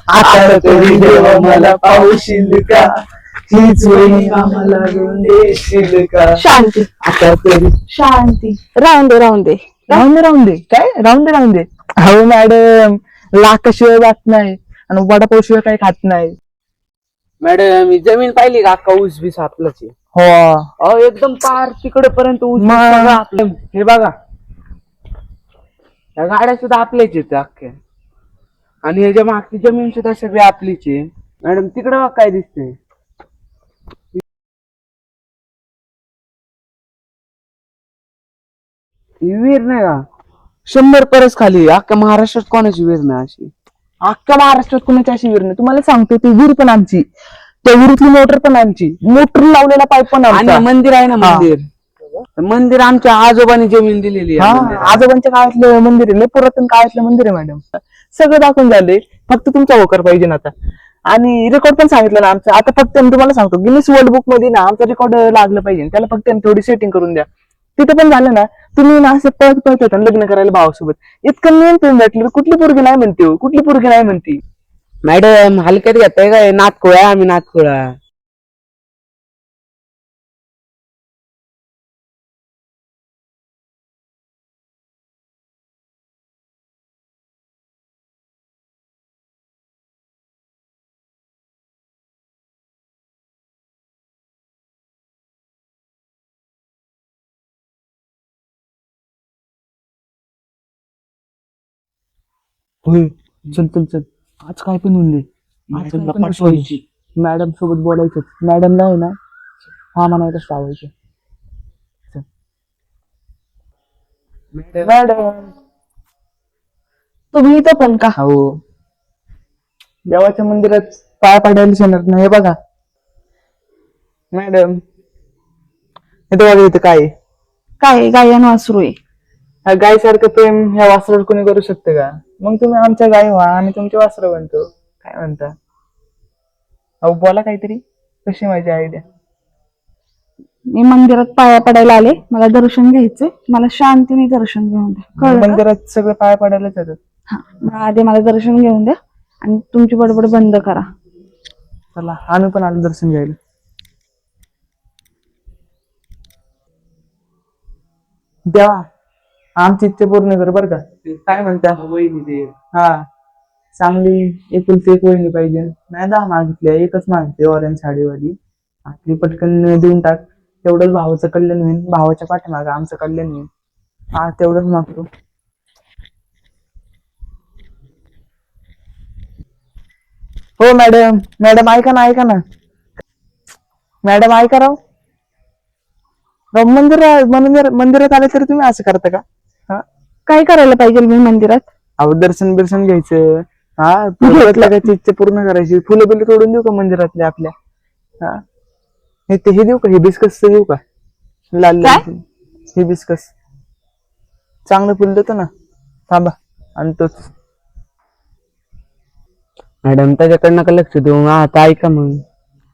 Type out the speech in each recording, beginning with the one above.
आता तरी देवा मला पावशील का, हीच वहिनी आम्हाला घेऊन देशील का. शांती आता तरी शांती. राहून दे राहून दे. राहून दे काय राहून दे. हो मॅडम, लाखाशिवाय बात नाही आणि वडापावशिवाय काही खात नाही. मॅडम ही जमीन पाहिली का, अख्खा ऊस बीस आपलाची. हो अहो एकदम पार तिकडे पर्यंत ऊस बीस मग. सगळं आपलं. हे बघा या गाड्या सुद्धा आपल्याच आहेत अख्ख्या, आणि ह्याच्या मागची जमीन सुद्धा सगळी आपलीच आहे. मॅडम तिकडे बघ काय दिसतंय. ही विहीर नाही का, 100 परस खाली. अख्ख्या महाराष्ट्रात कोणाची विहीर नाही अशी. अख्ख्या महाराष्ट्रात कोणाची अशी विहीर नाही. तुम्हाला सांगतो ती विहीर पण आमची, त्या विहिरीतली मोटर पण आमची, मोटर लावलेला पाईप पण आणि आमचा. मंदिर आहे ना, मंदिर आमच्या आजोबांनी जमीन दिलेली आहे. आजोबांच्या काळातलं मंदिर आहे, लय पुरातन काळातलं मंदिर आहे मॅडम. सगळं दाखवून झाले, फक्त तुमचा होकार पाहिजे ना आता. आणि रेकॉर्ड पण सांगितलं ना आमचं. आता फक्त तुम्हाला सांगतो, गिनीस वर्ल्ड बुक मध्ये ना आमचा रेकॉर्ड लागलं पाहिजे. त्याला फक्त थोडी सेटिंग करून द्या. तिथे पण झालं ना, तुम्ही ना असं पळत पळत होता लग्न करायला भावासोबत. इतकं नियंत्रण भेटलं, कुठली पोरगी नाही म्हणते हो, कुठली पोरगी नाही म्हणते. मॅडम हलक्यात घेताय काय, नातखोळा आम्ही नातखोळा. होय, चल चल चल, आज काय पण होऊन दे. मॅडमला पाठवायची. मॅडम सोबत बोलायचं. मॅडमला आहे ना हा म्हणायला लावायचं. मॅडम तुम्ही इथं पण का? हो, देवाच्या मंदिरात पाया पडायला येणार नाही. हे बघा मॅडम, हे बघा इथं काय आहे? काय गायन वासरू आहे? ह्या गायसारखं प्रेम ह्या वासरावर कोणी करू शकते का? मग तुम्ही आमच्या गाय व्हा, आम्ही तुमचे वासर बनतो. काय म्हणता? अहो बोला काहीतरी. कशी माझी आयडिया? मी मंदिरात पाया पडायला आले, मला दर्शन घ्यायचंय, मला शांतीने दर्शन घेऊन द्या. कळलं का? मंदिरात सगळं पाया पडायलाच येतात. हा, मग आधी मला दर्शन घेऊन द्या आणि तुमची बडबड बंद करा. चला आम्ही पण आलो दर्शन घ्यायला. देवा आमची इच्छा पूर्ण कर बर का. काय म्हणता? हा, चांगली एकुलती एक वहिनी पाहिजे. नाही 10 मागितल्या, एकच मागते ऑरेंज साडीवाली. आपली पटकन देऊन टाक, तेवढंच भावाचं कल्याण होईल. भावाच्या पाठीमागं आमचं कल्याण होईल. हा तेवढंच मागतो. हो मॅडम, मॅडम ऐका ना, ऐका ना मॅडम, ऐका राव. मंदिरात आले तरी तुम्ही असं करता का? हा, काय करायला पाहिजे मी मंदिरात? अहो दर्शन बिर्शन घ्यायचं. हा, प्रत्येकाची इच्छा पूर्ण करायची. फुलं बिलं तोडून देऊ का मंदिरातले आपल्या? हा, हे देऊ का? हिबिस्कस देऊ का? लाल काय? हिबिस्कस चांगलं फुल देतो ना. थांबा आणतोच. मॅडम त्याच्याकडनं का लक्ष देऊ, आता ऐका मग.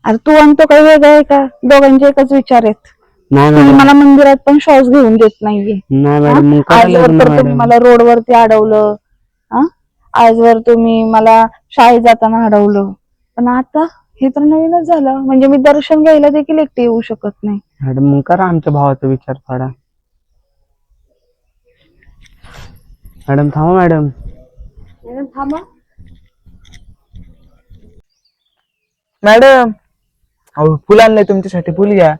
अरे तू आणि तो काही वेगळा आहे का? दोघांचे एकच विचार आहेत. नाही तुम्ही मॅडम, मला मंदिरात पण श्वास घेऊन देत नाहीये. नाही मॅडम, मग काय आजवर लग्न तर तुम्ही मॅडम? मला रोडवरती अडवलं. आजवर तुम्ही मला शाळेत जाताना अडवलं, पण आता हे तर नवीनच झालं. म्हणजे मी दर्शन घ्यायला देखील एकटी येऊ शकत नाही. मॅडम मग करा आमच्या भावाचा विचार थोडा. मॅडम थांबा मॅडम. थांबा. मॅडम अहो फुल आणलंय तुमच्यासाठी, फुल घ्या.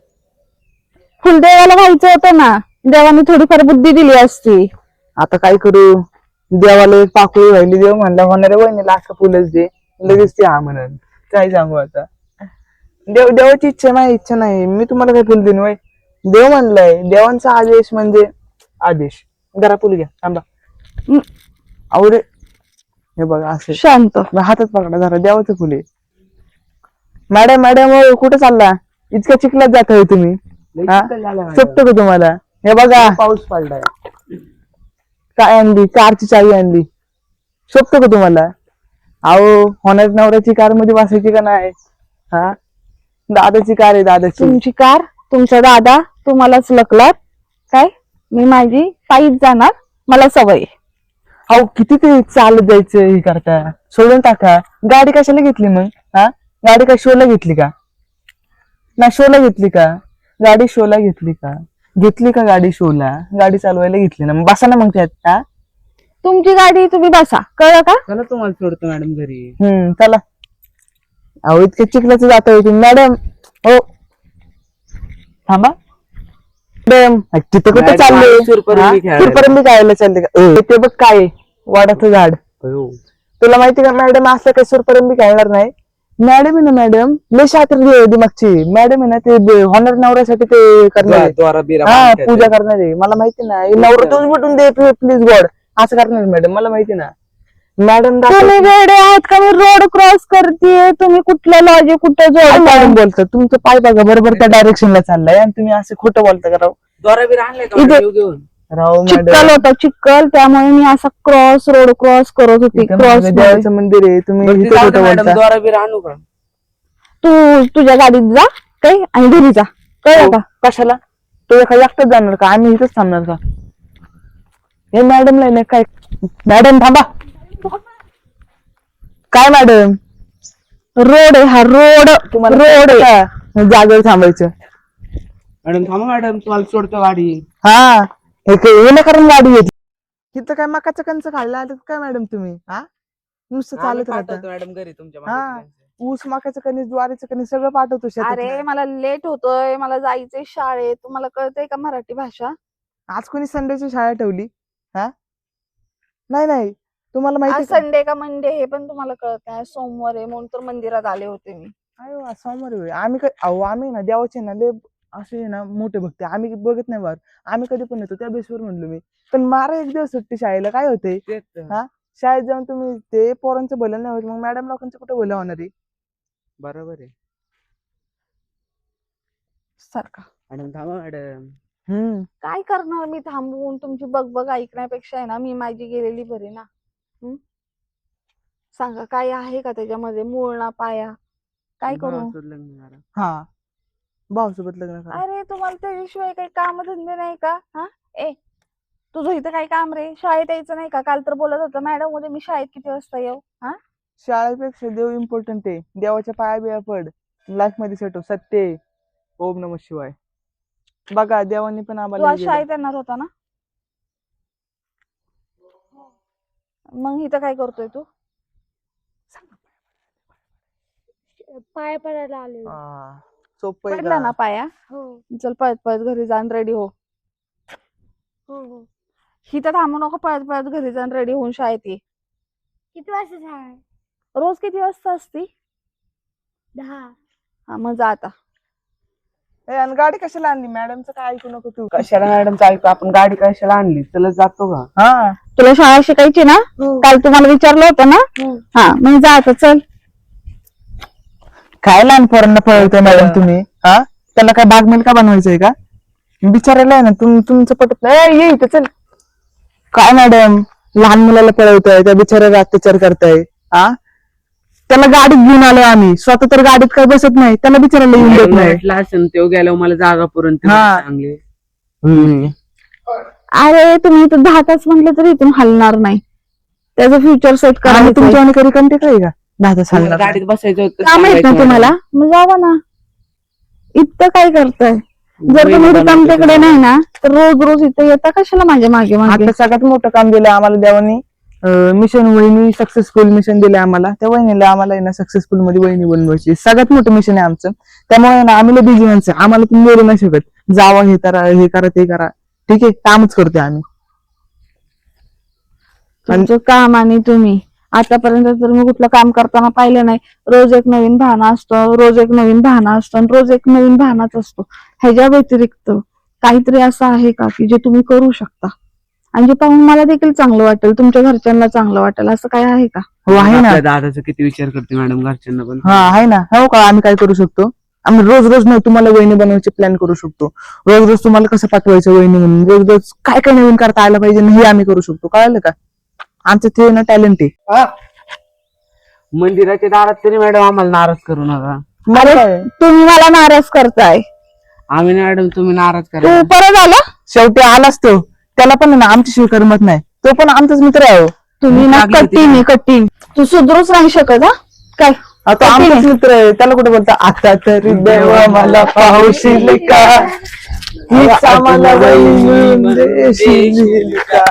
फुल देवाला व्हायचं होतं ना, देवाने थोडीफार बुद्धी दिली असती. आता काय करू, देवाला एक पाकळी व्हायली. देव म्हणला होणारे वहिनीला असं फुलच दे, लगेच ते हा म्हणून. काय सांगू आता. देवाची इच्छा आहे, माझी इच्छा नाही. मी तुम्हाला काय फुल देईन वय? देव म्हणलाय, देवांचा आदेश म्हणजे आदेश. जरा फुल घ्या, थांबा. आवडे हे बघा असं शांत. हातात पकडा जरा, देवाचं फुल आहे. मॅडम मॅडम कुठे चालला? इतक्या चिखलात जाताय तुम्ही? सोपतो का तुम्हाला? हे बघा पाऊस पडलाय. काय आणली? कारची चावी आणली. सोपतो का तुम्हाला? अहो होणार नवऱ्याची कार मध्ये बसायची का नाही? हा, दादाची कार आहे, दादाची. तुमची कार, तुमचा दादा, तुम्हालाच लकलात काय? मी माझी पायीच जाणार, मला सवय. अहो किती ते चालत जायचं हे करता, सोडून टाका. गाडी कशाला घेतली मग? हा, गाडी काय शोला घेतली का? ना शोला घेतली का? गाडी शोला घेतली का? घेतली का गाडी शोला? गाडी चालवायला घेतली ना, मग बसा ना मग त्यात. हा, तुमची गाडी तुम्ही बसा, कळलं का? चला तुम्हाला सोडतो मॅडम घरी. चला. अहो इतके चिखलाचं जाता येते मॅडम. हो थांबा मॅडम, तिथे कुठे मॅडम, चालले? आम्ही सुरपरंबी खेळायला. सुरपरंबी खायला चालले का? ते बघ काय आहे, वाडाचं झाड. हो. तुला माहिती का मॅडम, असं काही सुरपरंबी खेळणार नाही. मॅडम आहे ना मॅडम, लय शास्त्र दिमागची मॅडम आहे ना, ते होणार नवऱ्यासाठी ते करणार आहे. द्वारा बिरा हा, बांधतात. पूजा करणार आहे. मला माहिती ना, नवरा तोच भेटून दे प्लीज गॉड, असं करणार मॅडम, मला माहिती ना. मॅडम तुम्ही वेडे आहात का? मी रोड क्रॉस करते, तुम्ही कुठलं लॉजिक कुठं मॅडम जोडता? बोलतो, तुमचं पाय बघा बरोबर त्या डायरेक्शनला चाललाय आणि तुम्ही असं खोटं बोलता का राव? द्वारा बिरा आणलाय का इथे- मॅडम घेऊन? राव चिक्कल मॅडम, होता चिक्कल, त्यामुळे मी असा रोड क्रॉस करत होती. इथं क्रॉस माझं देवाचं मंदिर आहे, तुम्ही बरं, ते इथे जाऊ दे खोटं मॅडम, बोलता. द्वारा बिरा आणू का? तू तुझ्या गाडीत जा काय आणि घरी जा, कळलं का? कशाला? तो एका एकटाच जाणार का? आम्ही इथंच थांबणार का? हे मॅडमला नाही काय? मॅडम थांबा. काय मॅडम? रोड आहे हा, रोड तुम्हाला रोड आहे. का जागेवर थांबायचं? मॅडम थांबा मॅडम, तुम्हाला सोडतो गाडी. हा, हे ना करून गाडी घेतली. इथं काय मकाचं कंच खाल्लं आलं काय मॅडम तुम्ही? हा, नुसतं चालत आम्ही राहतं. पाठवतो मॅडम घरी तुमच्या हा, मागे. ऊस मकाचं कणीस ज्वारीचं कणीस सगळं पाठवतो अरे शेतात. मला लेट होतोय, मला जायचंय शाळेत. तुम्हाला कळतंय का मराठी भाषा? आज कोणी संडेची शाळा ठेवली? हा, नाही नाही, तुम्हाला माहिती आज का? संडे का मंडे हे पण तुम्हाला कळत नाही. सोमवार आहे म्हणून तर मंदिरात आले होते मी. अरे वा, सोमवारी होय. आम्ही अहो आम्ही ना देवाचे ना लय असे आहे ना मोठे भक्त आहे. आम्ही बघत नाही वार, आम्ही कधी पण येतो त्या बेसवर म्हणलो मी. पण मारा एक दिवस सुट्टी शाळेला काय होते? तेच तर. हा, शाळेत जाऊन तुम्ही ते पोरांचं भलं नाही होत, मग मॅडम लोकांचं कुठं भलं होणार आहे? बरोबर आहे सारखा मॅडम. थांबा मॅडम. काय करणार मी थांबवून? तुमची बग ऐकण्यापेक्षा आहे ना मी माझी गेलेली बरी ना. सांगा काय आहे का त्याच्यामध्ये? मूळ ना पाया? काय करू? भावासोबत लग्न करा. हा, भाऊसोबत लग्न करा. अरे तुम्हाला त्याच्याशिवाय काही काम धंदे नाही का? हा, ए तुझं इथं काय काम रे? शाळेत यायचं नाही का? काल तर बोलत होतं मॅडम उद्या मी शाळेत किती वाजता येऊ? हा, शाळेपेक्षा देव इम्पॉर्टंट आहे. देवाच्या पाया बिया पड, लाईफ मध्ये सेट हो. सत्य आहे. ओम नमः शिवाय. बघा देवानी पण तू आम्हाला आज हे शाळेत दिलं. येणार होता ना? मग इथं काय करतोय तू? पाय पडायला आले. हा, सोपं आहे पडला ना का? पाया? हो चल पळत पळत घरी जाऊन रेडी हो. हो हो. इथं थांबू नको, पळत पळत घरी जाऊन रेडी होऊन शाळेत ये. किती वाजता शाळा आहे? रोज किती वाजता असती? 10. हा मग जा आता. ए, आणि गाडी कशाला आणली? मॅडमचं काय ऐकू नको तू. कशाला मॅडम चालतो आपण? गाडी कशाला आणली? चला जातो का? हा, तुला शाळा शिकायची ना? हो. काल तुम्हाला विचारलं होतं ना? हो. हा मग जा आता चल. काय लहान पोरांना पळवतोय मॅडम तुम्ही? हा, त्याला काय बागमेल का बनवायचंय का? बिचारायला आहे ना तुमचं पटत नाही. ए, ये इथं चल. काय मॅडम, लहान मुलाला पळवताय, त्या बिचाराला अत्याचार करताय. हा, त्याला गाडीत घेऊन आलोय आम्ही, स्वतः तर गाडीत काय बसत नाही, त्याला बिचारायला येऊन देत नाही. वाटलं असेल तेव्हा गेल्यावर मला जागा पुरण हा. चांगले. अरे तुम्ही इथं 10 तास म्हटलं तरी इथून हलणार नाही. त्याचं फ्युचर सेट आम्ही करायचं. तुमच्या कधी कंटेक आहे का? 10 तास तुम्हाला हलणार गाडीत बसायचं होतं, काम माहित ना सांगायचं तुम्हाला? मला. मग जावा ना. इतकं काय करताय? जर तुम्ही वहिनी रिकामटेकडे बनवायचं. नाही ना तर रोज रोज इथे येता कशाला माझ्या मागे मागे? आता सगळ्यात मोठं काम दिलं आम्हाला देवानी. मिशन वहिनी सक्सेसफुल मिशन दिले आम्हाला. त्या वहिनीला आम्हाला आहे ना सक्सेसफुल मध्ये वहिनी बनवायची सगळ्यात मोठं मिशन आहे आमचं. त्यामुळे ना आम्ही बिझी माणसं, आम्हाला तुम्ही बोलू नाही शकत. जावा, हे करा, हे करा, ते करा. ठीक आहे, कामच करतोय आम्ही. तुमचं काम आणि तुम्ही आतापर्यंत तर मी कुठलं काम करताना पाहिलं नाही. रोज एक नवीन बहाणा असतो, रोज एक नवीन बहाणा असतो आणि रोज एक नवीन बहाणाच असतो. ह्याच्या व्यतिरिक्त काहीतरी असं आहे का की जे तुम्ही करू शकता आणि जे पाहून मला देखील चांगलं वाटेल, तुमच्या घरच्यांना चांगलं वाटेल, असं काय आहे का? हो, आहे ना. आपल्या दादाचा किती विचार करते मॅडम घरच्यांना पण. हा, आहे ना. हो का, आम्ही काय करू शकतो? आम्ही रोज रोज नाही तुम्हाला वहिनी बनवायचे प्लॅन करू शकतो. रोज रोज तुम्हाला कसं पाठवायचं वहिनी म्हणून, रोज रोज काय काय नवीन करता आलं पाहिजे हे आम्ही करू शकतो. कळलं का? आमचं ते ना टॅलेंट आहे. मंदिराच्या दारात तरी मॅडम आम्हाला नाराज करू नका. मला काय? तुम्ही मला नाराज करताय. आम्ही नाही मॅडम, तुम्ही नाराज तू करा. परत आला? शेवटी आलाच तो, त्याला पण ना आमच्याशिवाय करमत नाही. तो पण आमचाच मित्र आहे हो. तुम्ही ना लागली होती कट्टीने कट्टी. तू सुधरूच नाही शकत. हा काय आता आमचाच मित्र आहे, त्याला कुठे बोलता आता तरी देवा मला पाहशील का, हीच आम्हाला वहिनी मिळून देशील का,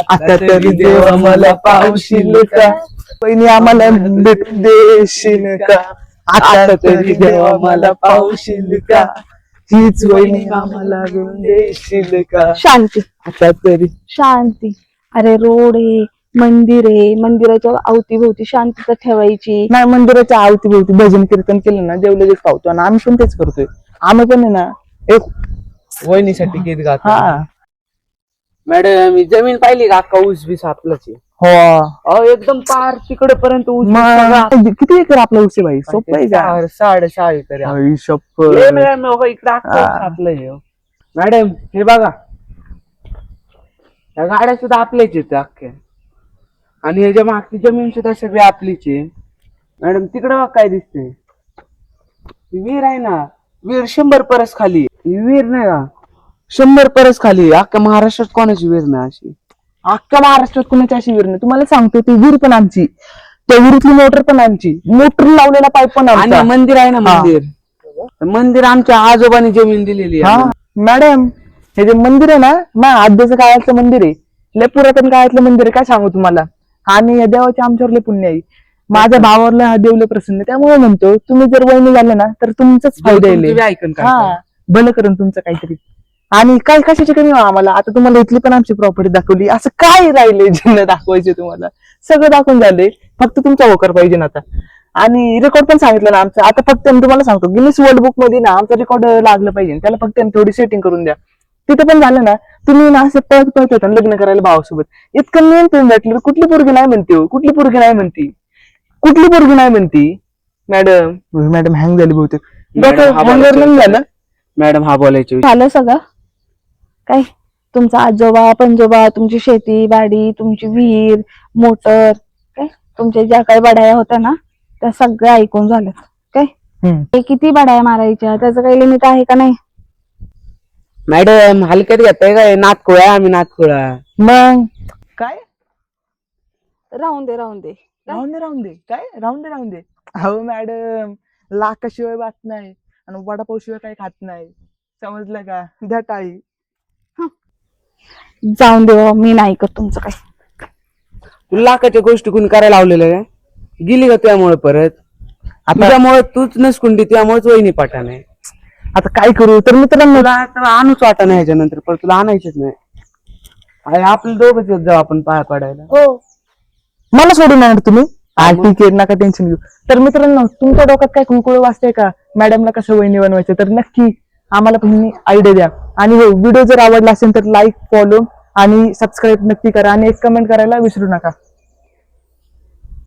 आता तरी देवा मला पाहशील का, वहिनी आम्हाला भेटून देशील का, आता तरी देवा मला पाहशील का, हीच वहिनी आम्हाला घेऊन देशील का, शांती आता तरी. शांती. अरे रोड आहे, मंदिर आहे, मंदिराच्या अवतीभोवती शांतता ठेवायची. नाही, मंदिराच्या अवतीभोवती भजन कीर्तन केलं ना देव लगेच पावतो, आणि आम्ही पण तेच करतोय. आम्ही पण आहे ना एक वहिनीसाठी गीत गातो. हा मॅडम ही जमीन पाहिली का अख्खा ऊस बीस आपलाच आहे. हो अहो एकदम पार तिकडे पर्यंत ऊस बीस सगळा. मग किती एकर आपलं उसे भाई, सोपं आहे का? 6.5 एकर आहे. आई शप्पथ. लय मॅडम हो, इकडे अख्खं ऊस आपलं आहे हो. मॅडम हे बघा, या गाड्या सुद्धा आपल्याच आहेत अख्ख्या, आणि ह्याच्या मागची जमीन सुद्धा सगळी आपलीच आहे. मॅडम तिकडे बघा काय दिसते, विहीर आहे ना, विहीर 100 परस खाली. ही विहीर नाही का 100 परस खाली. अख्ख्या महाराष्ट्रात कोणाची विहीर नाही अशी. अख्ख्या महाराष्ट्रात कोणाची अशी विहीर नाही. तुम्हाला सांगतो ती विहीर पण आमची, त्या विहिरीतली मोटर पण आमची, मोटर लावलेला पाईप पण आणि आमचा. मंदिर आहे ना, मंदिर आमच्या आजोबांनी जमीन दिलेली आहे. हा मॅडम, हे जे मंदिर आहे ना, मा आद्याचं काळातलं मंदिर आहे, लय पुरातन काळातलं मंदिर आहे, काय सांगू तुम्हाला. आणि या देवाचे आमच्यावर लय पुण्य आहे. माझ्या भावावरला हा देव लय प्रसन्न आहे. त्यामुळे म्हणतो तुम्ही जर वहिनी झाले ना तर तुमचंच फायदा तुमचं येईल. बी ऐकून काय हा भलं करून तुमचं काहीतरी. आणि काय कशाची कमी हो आम्हाला. आता तुम्हाला इथली पण आमची प्रॉपर्टी दाखवली, असं काय राहिले ज्यांना दाखवायचे तुम्हाला, सगळं दाखवून झाले, फक्त तुमचा होकार पाहिजे ना आता. आणि रेकॉर्ड पण सांगितलं ना आमचं, आता फक्त मी तुम्हाला सांगतो गिनीस वर्ल्ड बुक मध्ये ना आमचा रेकॉर्ड लागलं पाहिजे, त्याला फक्त थोडी सेटिंग करून द्या. तिथं पण झालं ना, तुम्ही ना असं पळत पळत होता लग्न करायला भावासोबत, इतकं नियंत्रण भेटलं, कुठली पोरगी नाही म्हणते हो, कुठली पोरगी नाही म्हणती, कुठली पोरगी नाही म्हणती. मॅडम हँग झाली बहुतेक, हँगर नाही झालं. मॅडम हा बोलायचे झालं सगळं काय, तुमचा आजोबा पंजोबा, तुमची शेती बाडी, तुमची विहीर, मोटर, काय तुमच्या ज्या काही बडाया होत्या ना त्या सगळ्या ऐकून झाल्या काय. हे किती बडाया मारायच्या, त्याचं काही लिमिट आहे का नाही. मॅडम हलक्यात घेताय काय, नातकुळा आम्ही नातकुळा. मग काय राहून दे राहून दे काय राहून दे. अहो मॅडम, लाखाशिवाय बात नाही आणि वडापाव शिवाय काही खात नाही, समजलं का, द्या टाळी. जाऊन दे बाबा, मी नाही ऐकत तुमचं काय. तुला लाखाच्या गोष्टी कोणी करायला लावलेल्या काय, गेली का त्यामुळे परत, तुझ्यामुळे तूच नसकुंडी, त्यामुळेच वहिनी पाठा नाही. आता काय करू तर मित्रांनो, तुला आता आणूच वाटा नाही ह्याच्यानंतर, परत तुला आणायचंच नाही. अरे आपलं दोघंच जाऊ आपण पाया पडायला. हो. मला सोडून येणार तुम्ही, ठीक आहे नका टेन्शन घेऊ. तर मित्रांनो, तुमच्या डोक्यात काय कुळकुळ वाचते का मॅडमला कसं वहिनी बनवायचं, तर नक्की आम्हाला पण आयडिया द्या. आणि हो, व्हिडिओ जर आवडला असेल तर लाईक, फॉलो आणि सबस्क्राईब नक्की करा, आणि एक कमेंट करायला विसरू नका.